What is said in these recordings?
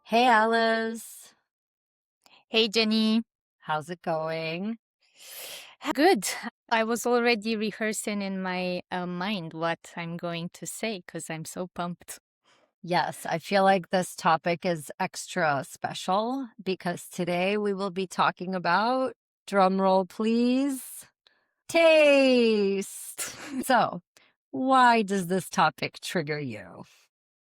Hey Alice, Hey Jenny. how's it going? Good. I was already rehearsing in my mind what I'm going to say because I'm so pumped. Yes, I feel like this topic is extra special because today we will be talking about, drum roll please, taste. So, why does this topic trigger you?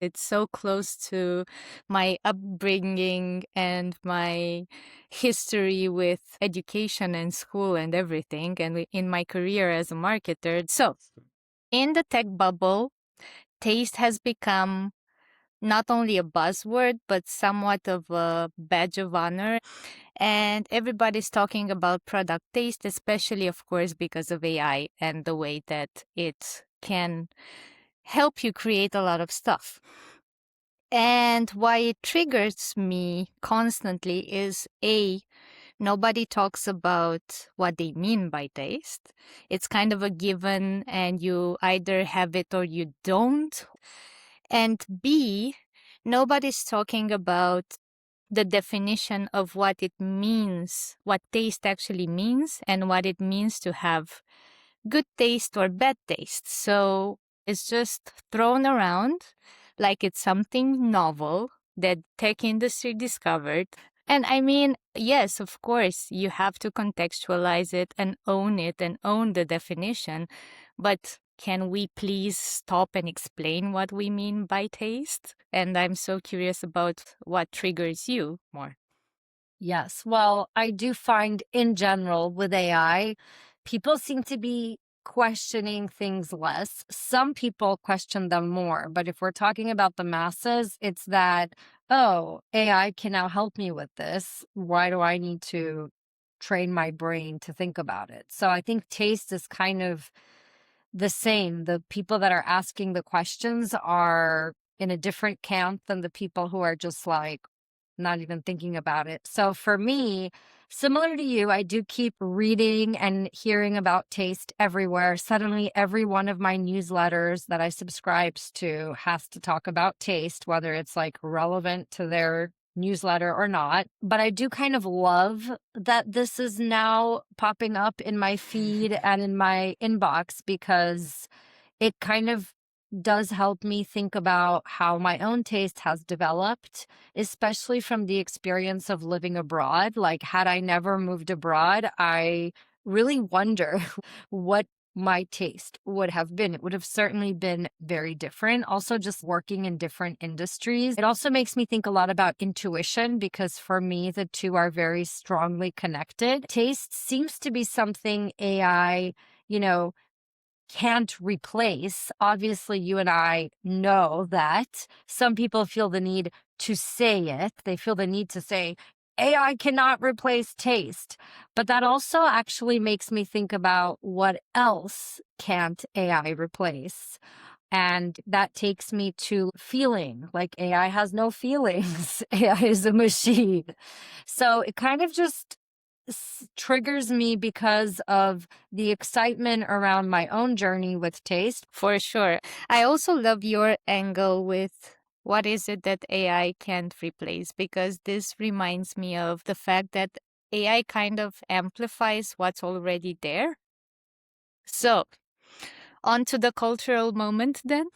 It's so close to my upbringing and my history with education and school and everything, and in my career as a marketer. So, in the tech bubble, taste has become not only a buzzword, but somewhat of a badge of honor. And everybody's talking about product taste, especially, of course, because of AI and the way that it can help you create a lot of stuff. And why it triggers me constantly is nobody talks about what they mean by taste. It's kind of a given, and you either have it or you don't. And B, nobody's talking about the definition of what it means, what taste actually means, and what it means to have good taste or bad taste. So it's just thrown around like it's something novel that tech industry discovered. And I mean, yes, of course, you have to contextualize it and own the definition. But can we please stop and explain what we mean by taste? And I'm so curious about what triggers you more. Yes. Well, I do find in general with AI, people seem to be questioning things less. Some people question them more. But if we're talking about the masses, it's that, oh, AI can now help me with this. Why do I need to train my brain to think about it? So I think taste is kind of the same. The people that are asking the questions are in a different camp than the people who are just like, not even thinking about it. So for me, similar to you, I do keep reading and hearing about taste everywhere. Suddenly, every one of my newsletters that I subscribe to has to talk about taste, whether it's like relevant to their newsletter or not. But I do kind of love that this is now popping up in my feed and in my inbox because it kind of does help me think about how my own taste has developed, especially from the experience of living abroad. Like, had I never moved abroad, I really wonder what my taste would have been. It would have certainly been very different. Also, just working in different industries. It also makes me think a lot about intuition because for me, the two are very strongly connected. Taste seems to be something AI, you know, can't replace. Obviously, you and I know that some people feel the need to say it. They feel the need to say, AI cannot replace taste. But that also actually makes me think about what else can't AI replace. And that takes me to feeling, like AI has no feelings. AI is a machine. So it kind of just triggers me because of the excitement around my own journey with taste. For sure. I also love your angle with what is it that AI can't replace, because this reminds me of the fact that AI kind of amplifies what's already there. So, on to the cultural moment then.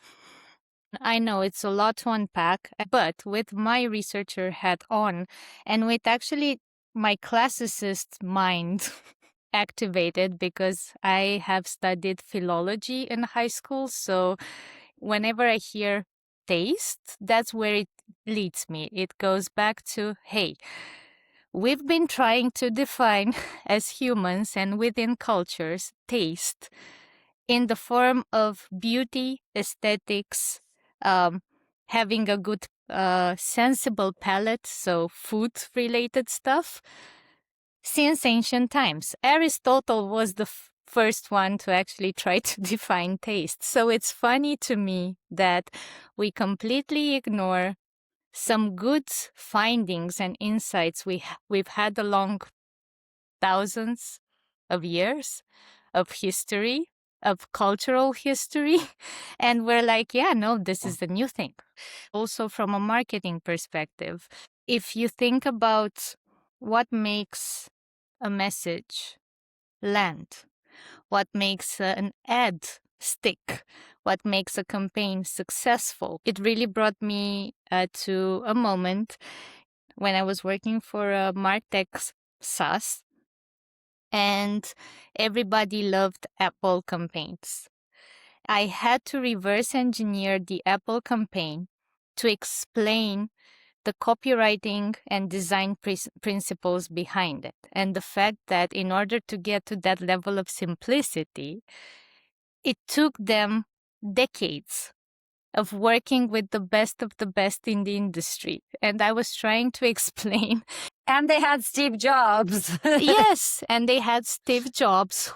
I know it's a lot to unpack, but with my researcher hat on and with actually my classicist mind activated, because I have studied philology in high school. So whenever I hear taste, that's where it leads me. It goes back to, hey, we've been trying to define as humans and within cultures taste in the form of beauty, aesthetics, um, having a good, sensible palate, so food related stuff, since ancient times. Aristotle was the first one to actually try to define taste. So it's funny to me that we completely ignore some good findings and insights we've had along thousands of years of history. of cultural history. And we're like, yeah, no, this is the new thing. Also, from a marketing perspective, if you think about what makes a message land, what makes an ad stick, what makes a campaign successful, it really brought me to a moment when I was working for a MarTech SaaS, and everybody loved Apple campaigns. I had to reverse engineer the Apple campaign to explain the copywriting and design principles behind it. And the fact that in order to get to that level of simplicity, it took them decades of working with the best of the best in the industry. And I was trying to explain. And they had Steve Jobs. Yes, and they had Steve Jobs,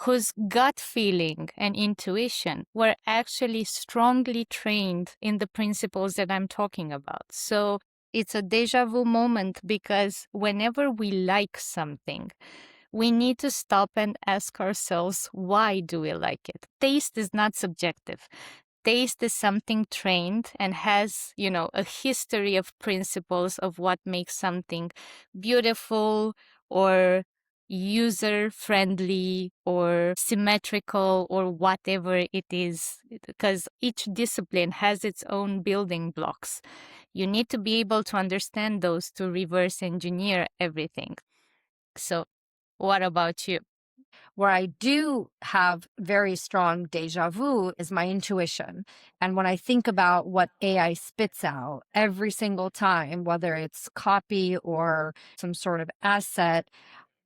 whose gut feeling and intuition were actually strongly trained in the principles that I'm talking about. So it's a deja vu moment, because whenever we like something, we need to stop and ask ourselves, why do we like it? Taste is not subjective. Taste is something trained and has, a history of principles of what makes something beautiful or user-friendly or symmetrical or whatever it is, because each discipline has its own building blocks. You need to be able to understand those to reverse engineer everything. So, what about you? Where I do have very strong deja vu is my intuition. And when I think about what AI spits out every single time, whether it's copy or some sort of asset,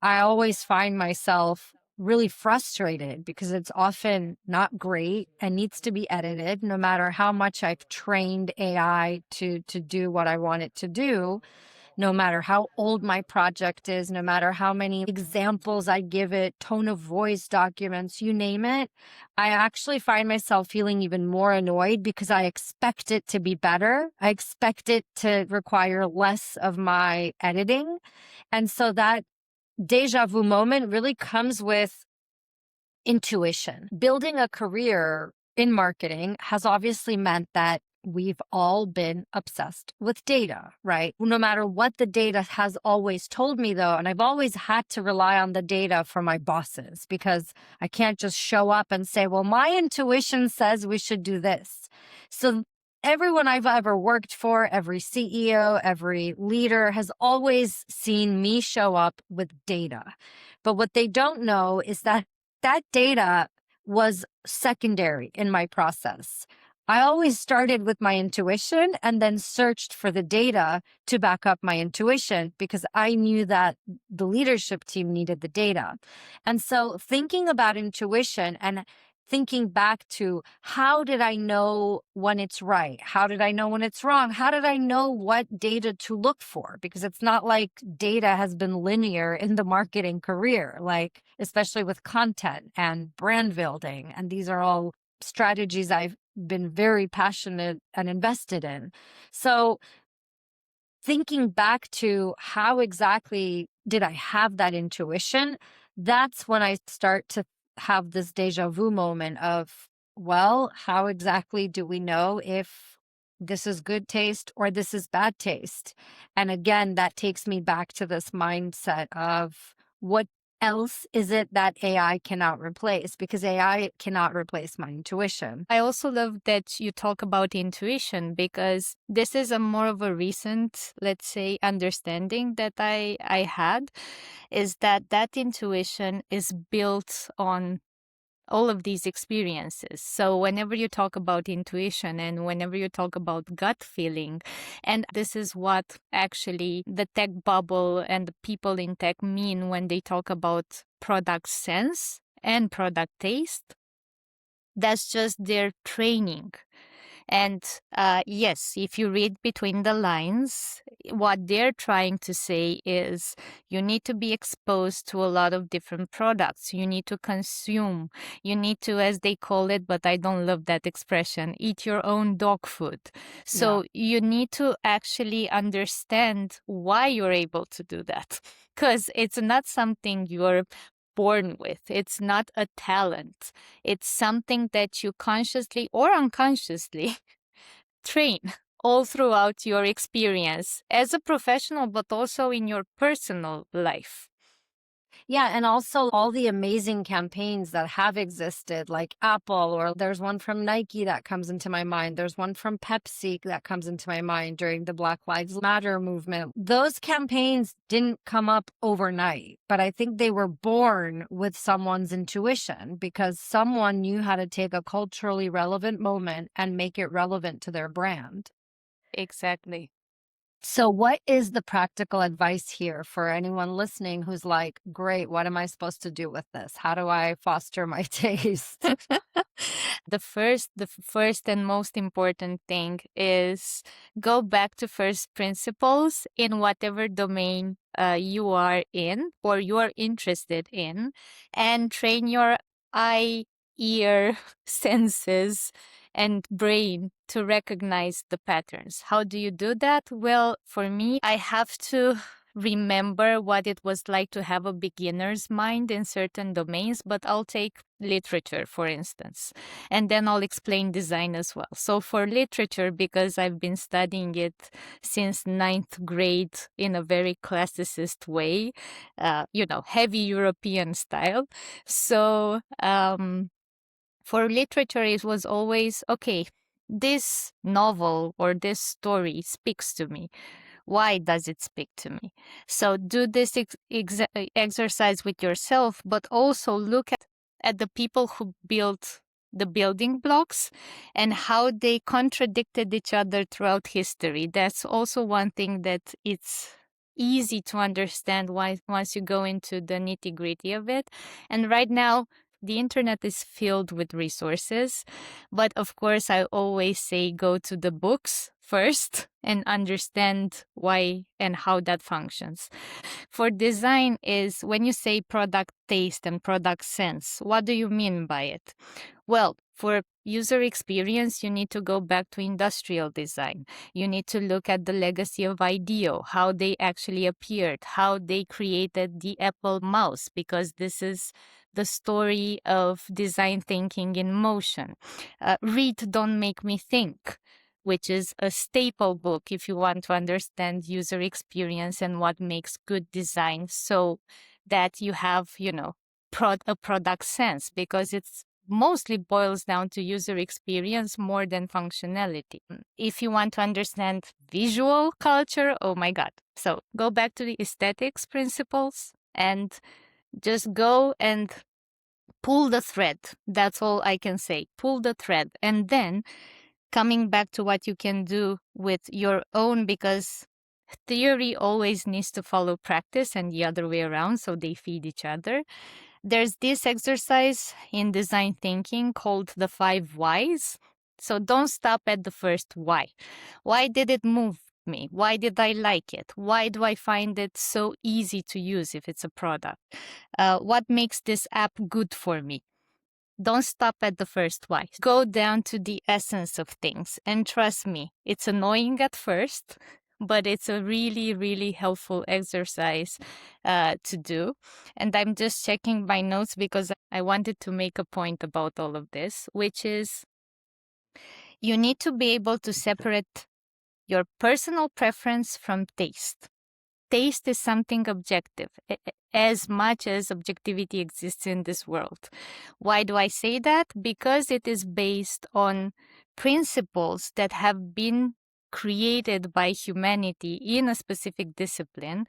I always find myself really frustrated because it's often not great and needs to be edited, no matter how much I've trained AI to do what I want it to do. No matter how old my project is, no matter how many examples I give it, tone of voice documents, you name it, I actually find myself feeling even more annoyed because I expect it to be better. I expect it to require less of my editing. And so that deja vu moment really comes with intuition. Building a career in marketing has obviously meant that we've all been obsessed with data, right? No matter what the data has always told me, though, and I've always had to rely on the data for my bosses because I can't just show up and say, well, my intuition says we should do this. So everyone I've ever worked for, every CEO, every leader has always seen me show up with data. But what they don't know is that data was secondary in my process. I always started with my intuition and then searched for the data to back up my intuition because I knew that the leadership team needed the data. And so thinking about intuition and thinking back to how did I know when it's right? How did I know when it's wrong? How did I know what data to look for? Because it's not like data has been linear in the marketing career, like especially with content and brand building. And these are all strategies I've been very passionate and invested in. So thinking back to how exactly did I have that intuition, that's when I start to have this deja vu moment of, well, how exactly do we know if this is good taste or this is bad taste? And again, that takes me back to this mindset of what else is it that AI cannot replace? Because AI cannot replace my intuition. I also love that you talk about intuition, because this is a more of a recent, let's say, understanding that I had, is that intuition is built on all of these experiences. So whenever you talk about intuition and whenever you talk about gut feeling, and this is what actually the tech bubble and the people in tech mean when they talk about product sense and product taste, that's just their training. And yes, if you read between the lines, what they're trying to say is you need to be exposed to a lot of different products. You need to consume. You need to, as they call it, but I don't love that expression, eat your own dog food. So you need to actually understand why you're able to do that, because it's not something you're born with. It's not a talent. It's something that you consciously or unconsciously train all throughout your experience as a professional, but also in your personal life. Yeah, and also all the amazing campaigns that have existed, like Apple, or there's one from Nike that comes into my mind. There's one from Pepsi that comes into my mind during the Black Lives Matter movement. Those campaigns didn't come up overnight, but I think they were born with someone's intuition because someone knew how to take a culturally relevant moment and make it relevant to their brand. Exactly. So, what is the practical advice here for anyone listening who's like, great, what am I supposed to do with this? How do I foster my taste? The first and most important thing is go back to first principles in whatever domain you are in or you are interested in, and train your eye, ear, senses, and brain to recognize the patterns. How do you do that? Well, for me, I have to remember what it was like to have a beginner's mind in certain domains, but I'll take literature, for instance, and then I'll explain design as well. So for literature, because I've been studying it since ninth grade in a very classicist way, heavy European style. So for literature, it was always, okay, this novel or this story speaks to me. Why does it speak to me? So do this exercise with yourself, but also look at the people who built the building blocks and how they contradicted each other throughout history. That's also one thing that it's easy to understand once you go into the nitty-gritty of it. And right now, the internet is filled with resources, but of course, I always say go to the books first and understand why and how that functions. For design is when you say product taste and product sense, what do you mean by it? Well, for user experience, you need to go back to industrial design. You need to look at the legacy of IDEO, how they actually appeared, how they created the Apple mouse, because this is the story of design thinking in motion. Read Don't Make Me Think, which is a staple book if you want to understand user experience and what makes good design, so that you have, a product sense, because it's mostly boils down to user experience more than functionality. If you want to understand visual culture, oh my God. So go back to the aesthetics principles and just go and pull the thread. That's all I can say. Pull the thread. And then coming back to what you can do with your own, because theory always needs to follow practice and the other way around, so they feed each other. There's this exercise in design thinking called the 5 whys. So don't stop at the first why. Why did it move me? Why did I like it? Why do I find it so easy to use if it's a product? What makes this app good for me? Don't stop at the first why. Go down to the essence of things. And trust me, it's annoying at first, but it's a really, really helpful exercise to do. And I'm just checking my notes because I wanted to make a point about all of this, which is you need to be able to separate your personal preference from taste. Taste is something objective, as much as objectivity exists in this world. Why do I say that? Because it is based on principles that have been created by humanity in a specific discipline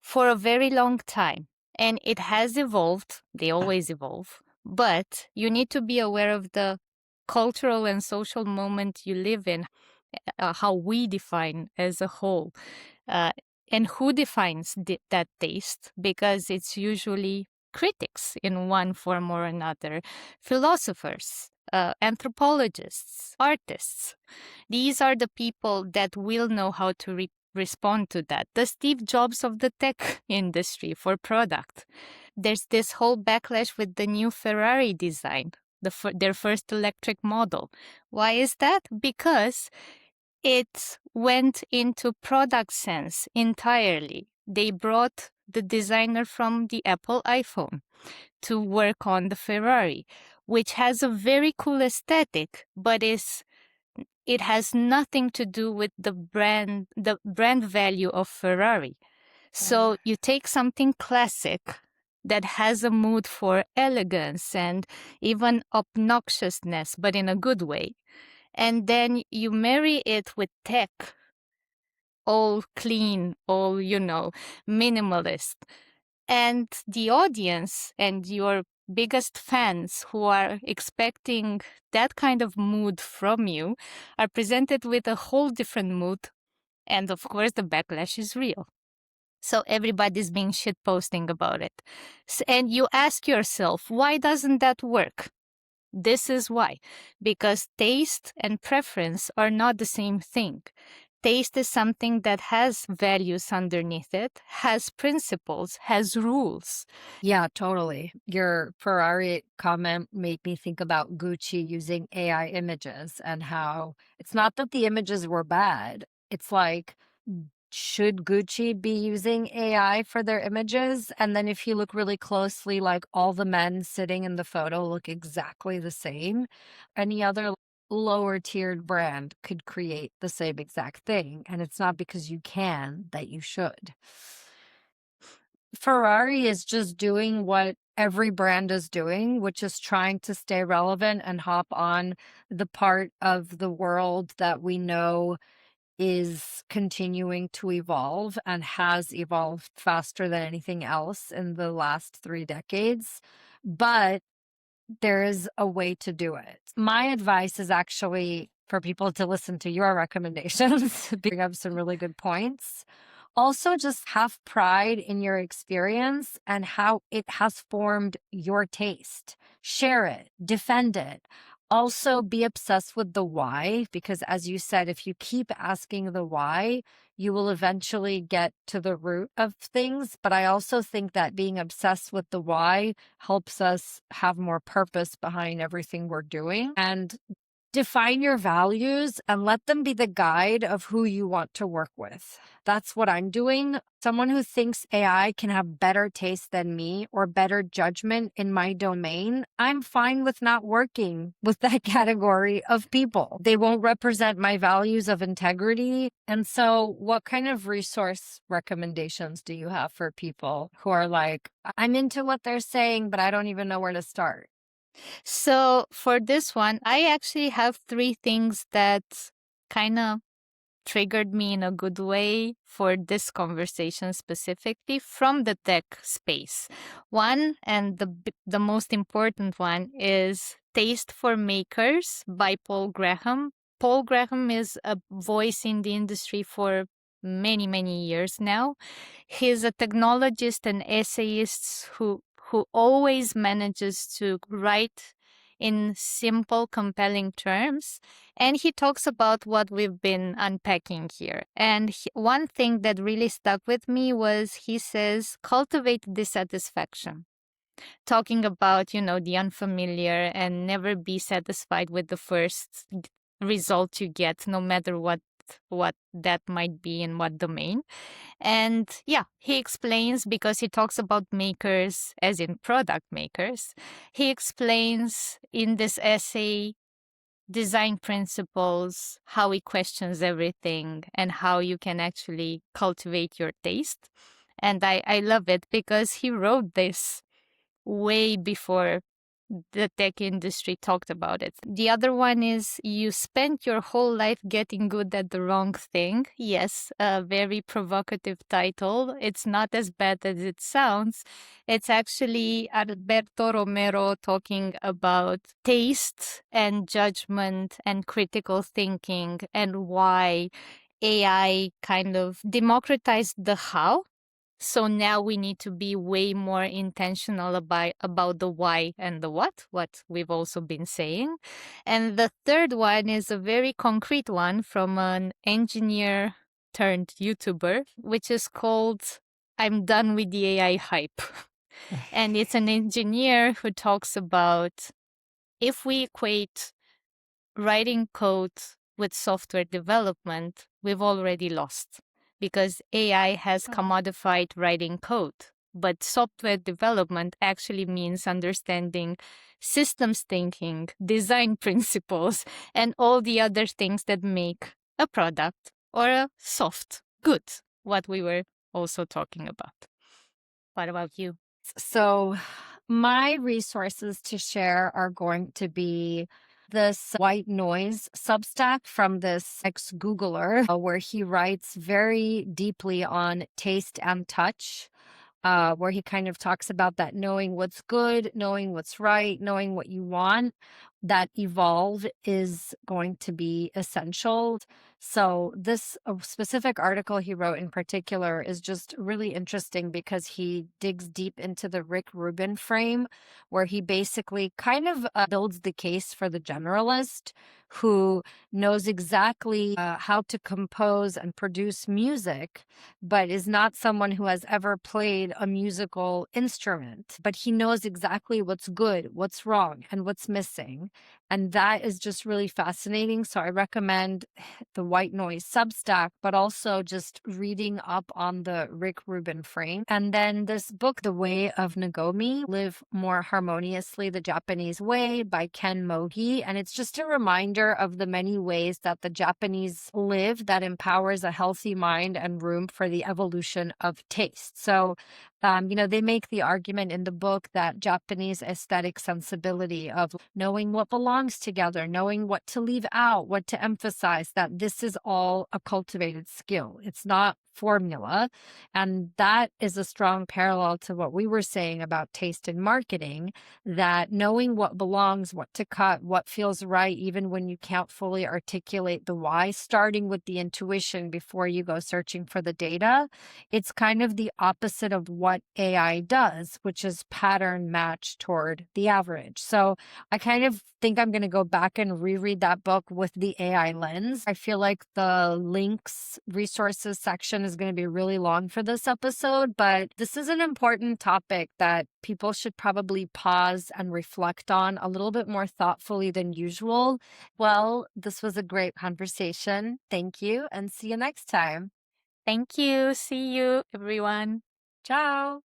for a very long time. And it has evolved, they always evolve, but you need to be aware of the cultural and social moment you live in, how we define as a whole. And who defines that taste? Because it's usually critics in one form or another, philosophers, anthropologists, artists. These are the people that will know how to respond to that. The Steve Jobs of the tech industry for product. There's this whole backlash with the new Ferrari design, their first electric model. Why is that? Because it went into product sense entirely. They brought the designer from the Apple iPhone to work on the Ferrari, which has a very cool aesthetic, but it has nothing to do with the brand value of Ferrari. So you take something classic that has a mood for elegance and even obnoxiousness, but in a good way. And then you marry it with tech, all clean, all, minimalist. And the audience and your biggest fans who are expecting that kind of mood from you are presented with a whole different mood. And of course, the backlash is real. So everybody's being shitposting about it. And you ask yourself, why doesn't that work? This is why. Because taste and preference are not the same thing. Taste is something that has values underneath it, has principles, has rules. Yeah, totally. Your Ferrari comment made me think about Gucci using AI images and how it's not that the images were bad. It's like, should Gucci be using AI for their images? And then if you look really closely, like all the men sitting in the photo look exactly the same. Any other lower tiered brand could create the same exact thing. And it's not because you can that you should. Ferrari is just doing what every brand is doing, which is trying to stay relevant and hop on the part of the world that we know is continuing to evolve and has evolved faster than anything else in the last 3 decades. But there is a way to do it. My advice is actually for people to listen to your recommendations, bring up some really good points. Also, just have pride in your experience and how it has formed your taste. Share it, defend it. Also, be obsessed with the why, because as you said, if you keep asking the why, you will eventually get to the root of things. But I also think that being obsessed with the why helps us have more purpose behind everything we're doing. And define your values and let them be the guide of who you want to work with. That's what I'm doing. Someone who thinks AI can have better taste than me or better judgment in my domain, I'm fine with not working with that category of people. They won't represent my values of integrity. And so, what kind of resource recommendations do you have for people who are like, I'm into what they're saying, but I don't even know where to start? So for this one, I actually have 3 things that kind of triggered me in a good way for this conversation specifically from the tech space. One, and the most important one, is Taste for Makers by Paul Graham. Paul Graham is a voice in the industry for many, many years now. He's a technologist and essayist who always manages to write in simple, compelling terms. And he talks about what we've been unpacking here. And one thing that really stuck with me was he says, cultivate dissatisfaction. Talking about, the unfamiliar and never be satisfied with the first result you get, no matter what that might be in what domain. And yeah, he explains, because he talks about makers as in product makers, he explains in this essay design principles, how he questions everything, and how you can actually cultivate your taste. And I love it because he wrote this way before the tech industry talked about it. The other one is you spent your whole life getting good at the wrong thing. Yes, a very provocative title. It's not as bad as it sounds. It's actually Alberto Romero talking about taste and judgment and critical thinking and why AI kind of democratized the how. So now we need to be way more intentional about the why and the what we've also been saying. And the third one is a very concrete one from an engineer turned YouTuber, which is called I'm Done with the AI Hype. And it's an engineer who talks about if we equate writing code with software development, we've already lost. because AI has Oh. commodified writing code. But software development actually means understanding systems thinking, design principles, and all the other things that make a product or a soft good, what we were also talking about. What about you? So, my resources to share are going to be this white noise Substack from this ex Googler, where he writes very deeply on taste and touch. Where he kind of talks about that knowing what's good, knowing what's right, knowing what you want, that evolve is going to be essential. So, this specific article he wrote in particular is just really interesting because he digs deep into the Rick Rubin frame, where he basically kind of builds the case for the generalist who knows exactly how to compose and produce music, but is not someone who has ever played a musical instrument. But he knows exactly what's good, what's wrong, and what's missing. And that is just really fascinating. So I recommend the White Noise Substack, but also just reading up on the Rick Rubin frame. And then this book, The Way of Nagomi, Live More Harmoniously the Japanese Way by Ken Mogi. And it's just a reminder of the many ways that the Japanese live that empowers a healthy mind and room for the evolution of taste. So, they make the argument in the book that Japanese aesthetic sensibility of knowing what belongs together, knowing what to leave out, what to emphasize, that this is all a cultivated skill. It's not formula. And that is a strong parallel to what we were saying about taste in marketing, that knowing what belongs, what to cut, what feels right, even when you can't fully articulate the why, starting with the intuition before you go searching for the data. It's kind of the opposite of what AI does, which is pattern match toward the average. So I kind of think I'm going to go back and reread that book with the AI lens. I feel like the links resources section is going to be really long for this episode, but this is an important topic that people should probably pause and reflect on a little bit more thoughtfully than usual. Well, this was a great conversation. Thank you, and see you next time. Thank you. See you, everyone. Ciao.